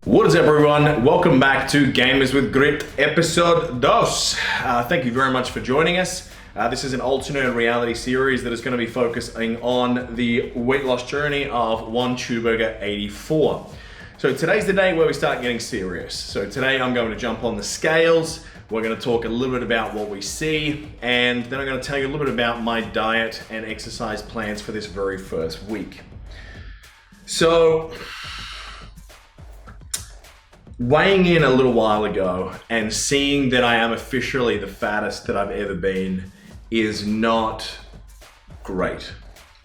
What is up, everyone? Welcome back to Gamers with Grit episode 2. Thank you very much for joining us. This is an alternate reality series that is going to be focusing on the weight loss journey of one Tuberger 84. So today's the day where we start getting serious. So today I'm going to jump on the scales. We're going to talk a little bit about what we see, and then I'm going to tell you a little bit about my diet and exercise plans for this very first week. So, weighing in a little while ago and seeing that I am officially the fattest that I've ever been is not great.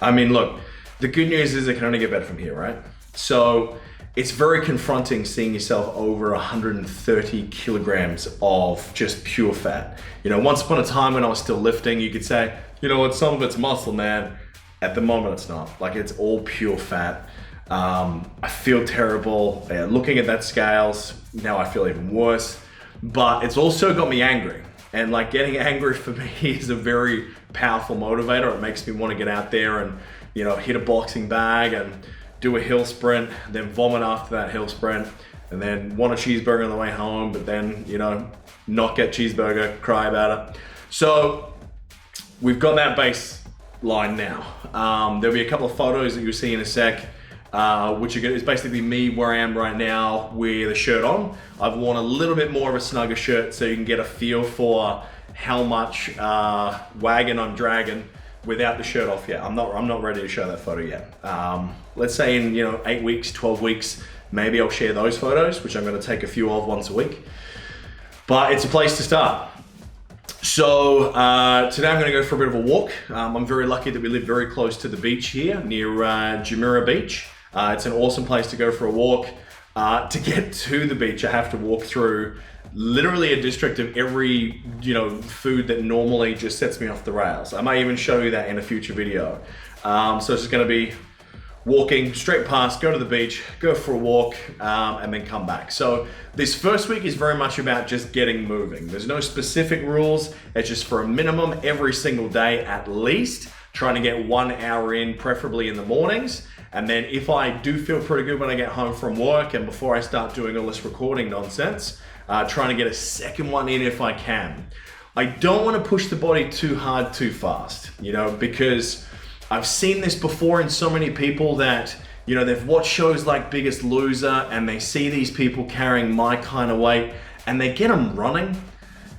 I mean, look, the good news is it can only get better from here, right? So it's very confronting seeing yourself over 130 kilograms of just pure fat. You know, once upon a time when I was still lifting, you could say, you know what, some of it's muscle, man. At the moment, it's not. Like, it's all pure fat. I feel terrible. Looking at that scales, now I feel even worse. But it's also got me angry. And like, getting angry for me is a very powerful motivator. It makes me want to get out there and, you know, hit a boxing bag and do a hill sprint, then vomit after that hill sprint, and then want a cheeseburger on the way home, but then, you know, not get cheeseburger, cry about it. So we've got that baseline now. There'll be a couple of photos that you'll see in a sec, which is basically me where I am right now with a shirt on. I've worn a little bit more of a snugger shirt so you can get a feel for how much wagon I'm dragging without the shirt off yet. I'm not ready to show that photo yet. Let's say in 8 weeks, 12 weeks, maybe I'll share those photos, which I'm going to take a few of once a week. But it's a place to start. So today I'm going to go for a bit of a walk. I'm very lucky that we live very close to the beach here near Jumeirah Beach. It's an awesome place to go for a walk. To get to the beach, I have to walk through literally a district of every food that normally just sets me off the rails. I might even show you that in a future video. So it's just going to be walking straight past, go to the beach, go for a walk, and then come back. So this first week is very much about just getting moving. There's no specific rules. It's just for a minimum every single day at least, trying to get 1 hour in, preferably in the mornings. And then if I do feel pretty good when I get home from work and before I start doing all this recording nonsense, trying to get a second one in if I can. I don't want to push the body too hard, too fast, because I've seen this before in so many people that, they've watched shows like Biggest Loser and they see these people carrying my kind of weight and they get them running.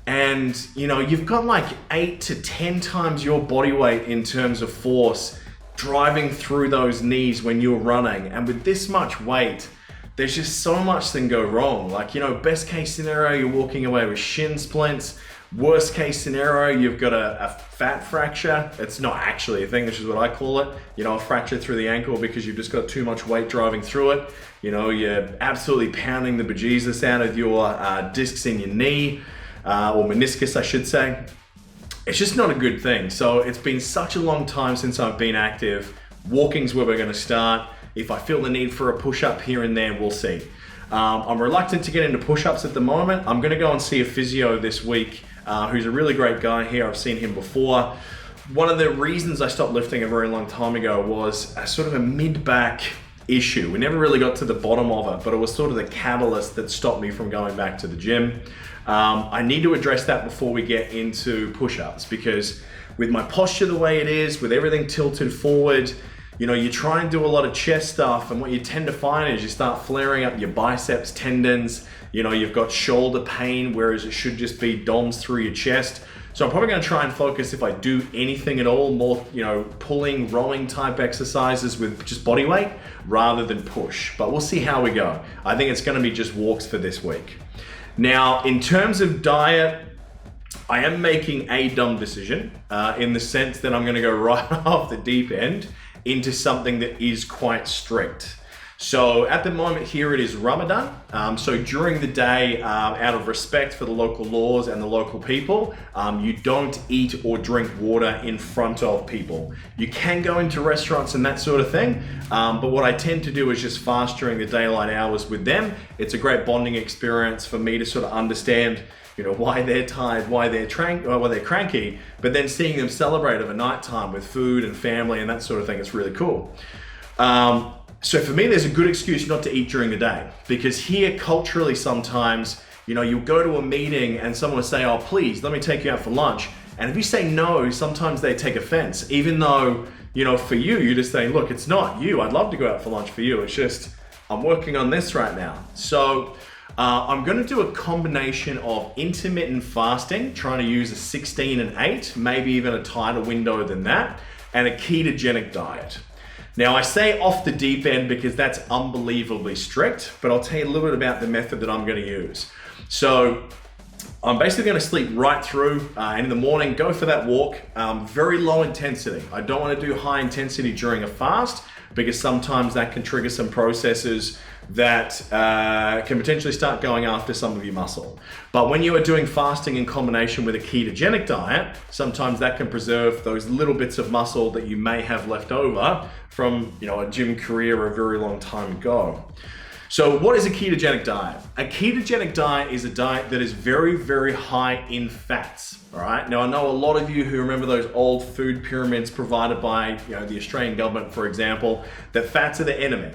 And, you've got like 8 to 10 times your body weight in terms of force driving through those knees when you're running. And with this much weight, there's just so much that can go wrong. Like, best case scenario, you're walking away with shin splints. Worst case scenario, you've got a fat fracture. It's not actually a thing, this is what I call it. A fracture through the ankle because you've just got too much weight driving through it. You're absolutely pounding the bejesus out of your discs in your knee, or meniscus, I should say. It's just not a good thing. So it's been such a long time since I've been active. Walking's where we're gonna start. If I feel the need for a push-up here and there, we'll see. I'm reluctant to get into push-ups at the moment. I'm gonna go and see a physio this week, who's a really great guy here. I've seen him before. One of the reasons I stopped lifting a very long time ago was a sort of a mid-back issue. We never really got to the bottom of it, but it was sort of the catalyst that stopped me from going back to the gym. I need to address that before we get into push-ups, because with my posture the way it is, with everything tilted forward, you try and do a lot of chest stuff, and what you tend to find is you start flaring up your biceps tendons. You've got shoulder pain, whereas it should just be DOMs through your chest. So I'm probably going to try and focus, if I do anything at all, more pulling, rowing type exercises with just body weight rather than push. But we'll see how we go. I think it's going to be just walks for this week. Now, in terms of diet, I am making a dumb decision in the sense that I'm going to go right off the deep end into something that is quite strict. So at the moment here it is Ramadan. So during the day, out of respect for the local laws and the local people, you don't eat or drink water in front of people. You can go into restaurants and that sort of thing, but what I tend to do is just fast during the daylight hours with them. It's a great bonding experience for me to sort of understand why they're tired, why they're cranky, but then seeing them celebrate over nighttime with food and family and that sort of thing is really cool. So for me, there's a good excuse not to eat during the day, because here culturally sometimes, you know, you'll go to a meeting and someone will say, oh, please, let me take you out for lunch. And if you say no, sometimes they take offense, even though, you know, for you, you just say, look, it's not you. I'd love to go out for lunch for you. It's just, I'm working on this right now. So I'm gonna do a combination of intermittent fasting, trying to use a 16 and 8, maybe even a tighter window than that, and a ketogenic diet. Now I say off the deep end because that's unbelievably strict, but I'll tell you a little bit about the method that I'm gonna use. So I'm basically gonna sleep right through, and in the morning, go for that walk, very low intensity. I don't wanna do high intensity during a fast because sometimes that can trigger some processes that can potentially start going after some of your muscle. But when you are doing fasting in combination with a ketogenic diet, sometimes that can preserve those little bits of muscle that you may have left over from, you know, a gym career a very long time ago. So what is a ketogenic diet? A ketogenic diet is a diet that is very, very high in fats, all right? Now I know a lot of you who remember those old food pyramids provided by, you know, the Australian government, for example, that fats are the enemy.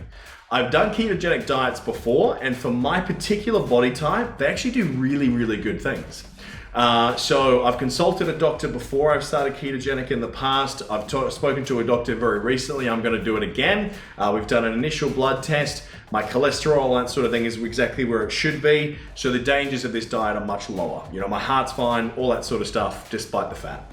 I've done ketogenic diets before, and for my particular body type, they actually do really, really good things. So I've consulted a doctor before I've started ketogenic in the past. I've spoken to a doctor very recently. I'm going to do it again. We've done an initial blood test. My cholesterol, that sort of thing, is exactly where it should be. So the dangers of this diet are much lower. You know, my heart's fine, all that sort of stuff, despite the fat.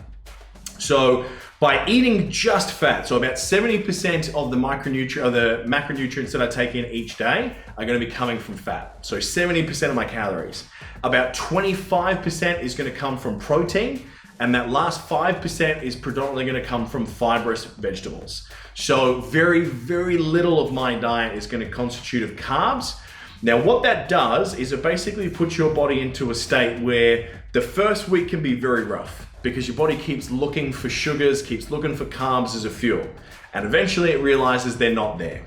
So by eating just fat, so about 70% of the macronutrients that I take in each day are going to be coming from fat. So 70% of my calories. About 25% is going to come from protein, and that last 5% is predominantly going to come from fibrous vegetables. So very, very little of my diet is going to constitute of carbs. Now what that does is it basically puts your body into a state where the first week can be very rough, because your body keeps looking for sugars, keeps looking for carbs as a fuel. And eventually it realizes they're not there.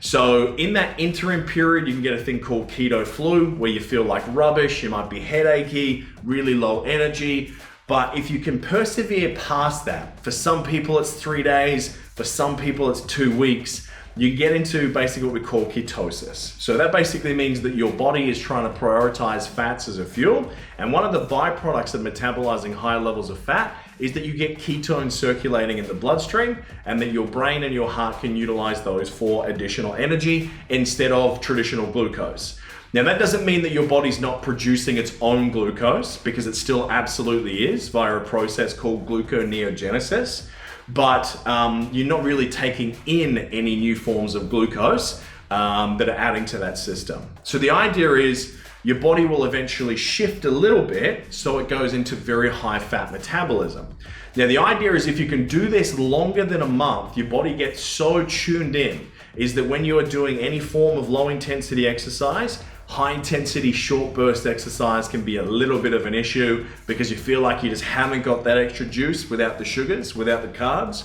So in that interim period, you can get a thing called keto flu, where you feel like rubbish, you might be headachy, really low energy. But if you can persevere past that, for some people it's 3 days, for some people it's 2 weeks, you get into basically what we call ketosis. So that basically means that your body is trying to prioritize fats as a fuel. And one of the byproducts of metabolizing high levels of fat is that you get ketones circulating in the bloodstream, and that your brain and your heart can utilize those for additional energy instead of traditional glucose. Now that doesn't mean that your body's not producing its own glucose, because it still absolutely is via a process called gluconeogenesis. But you're not really taking in any new forms of glucose that are adding to that system. So the idea is your body will eventually shift a little bit so it goes into very high fat metabolism. Now the idea is if you can do this longer than a month, your body gets so tuned in, is that when you are doing any form of low intensity exercise, high intensity short burst exercise can be a little bit of an issue, because you feel like you just haven't got that extra juice without the sugars, without the carbs,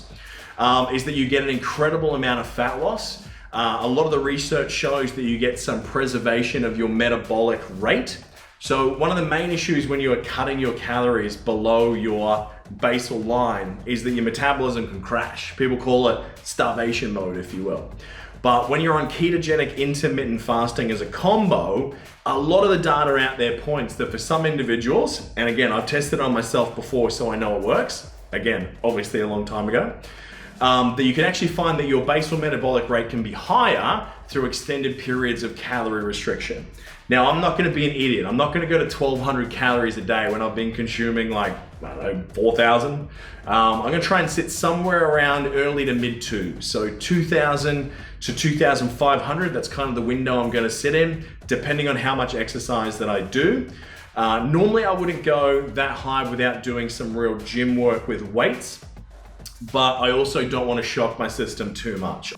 is that you get an incredible amount of fat loss. A lot of the research shows that you get some preservation of your metabolic rate. So one of the main issues when you are cutting your calories below your basal line is that your metabolism can crash. People call it starvation mode, if you will. But when you're on ketogenic intermittent fasting as a combo, a lot of the data out there points that for some individuals, and again, I've tested it on myself before so I know it works, again, obviously a long time ago, that you can actually find that your basal metabolic rate can be higher through extended periods of calorie restriction. Now, I'm not gonna be an idiot. I'm not gonna go to 1,200 calories a day when I've been consuming like, I don't know, 4,000. I'm gonna try and sit somewhere around early to mid twos. So 2,000 to 2,500, that's kind of the window I'm gonna sit in, depending on how much exercise that I do. Normally I wouldn't go that high without doing some real gym work with weights, but I also don't want to shock my system too much.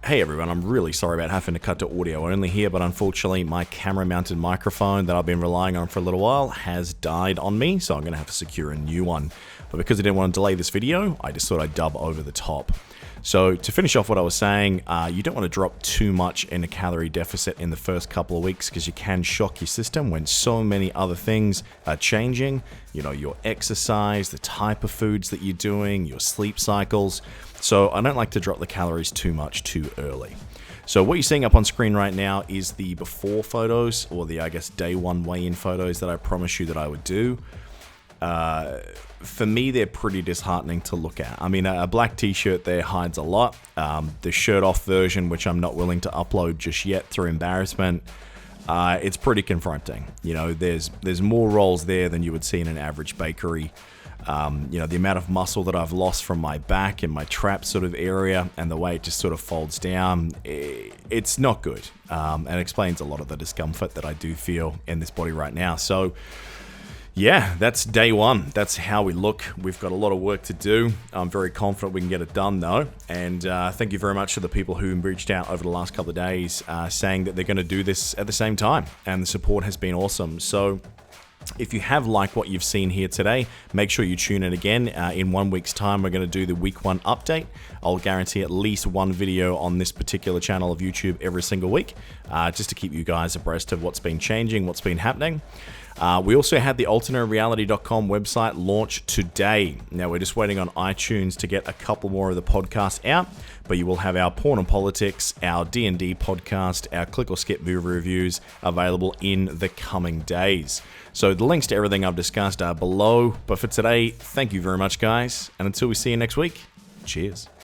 Hey everyone, I'm really sorry about having to cut to audio only here, but unfortunately my camera mounted microphone that I've been relying on for a little while has died on me, so I'm going to have to secure a new one. But because I didn't want to delay this video, I just thought I'd dub over the top. So to finish off what I was saying, you don't want to drop too much in a calorie deficit in the first couple of weeks because you can shock your system when so many other things are changing. You know, your exercise, the type of foods that you're doing, your sleep cycles. So I don't like to drop the calories too much too early. So what you're seeing up on screen right now is the before photos, or the, I guess, day one weigh-in photos that I promised you that I would do. For me, they're pretty disheartening to look at. I mean, a black t-shirt there hides a lot. The shirt-off version, which I'm not willing to upload just yet through embarrassment, it's pretty confronting. You know, there's more rolls there than you would see in an average bakery. You know, the amount of muscle that I've lost from my back and my trap sort of area, and the way it just sort of folds down, it's not good. And it explains a lot of the discomfort that I do feel in this body right now. So yeah, that's day one. That's how we look. We've got a lot of work to do. I'm very confident we can get it done though. And thank you very much to the people who reached out over the last couple of days saying that they're going to do this at the same time. And the support has been awesome. So if you have liked what you've seen here today, make sure you tune in again. In 1 week's time, we're going to do the week 1 update. I'll guarantee at least one video on this particular channel of YouTube every single week, just to keep you guys abreast of what's been changing, what's been happening. We also had the alternatereality.com website launch today. Now we're just waiting on iTunes to get a couple more of the podcasts out, but you will have our porn and politics, our D&D podcast, our click or skip movie reviews available in the coming days. So the links to everything I've discussed are below. But for today, thank you very much, guys. And until we see you next week, cheers.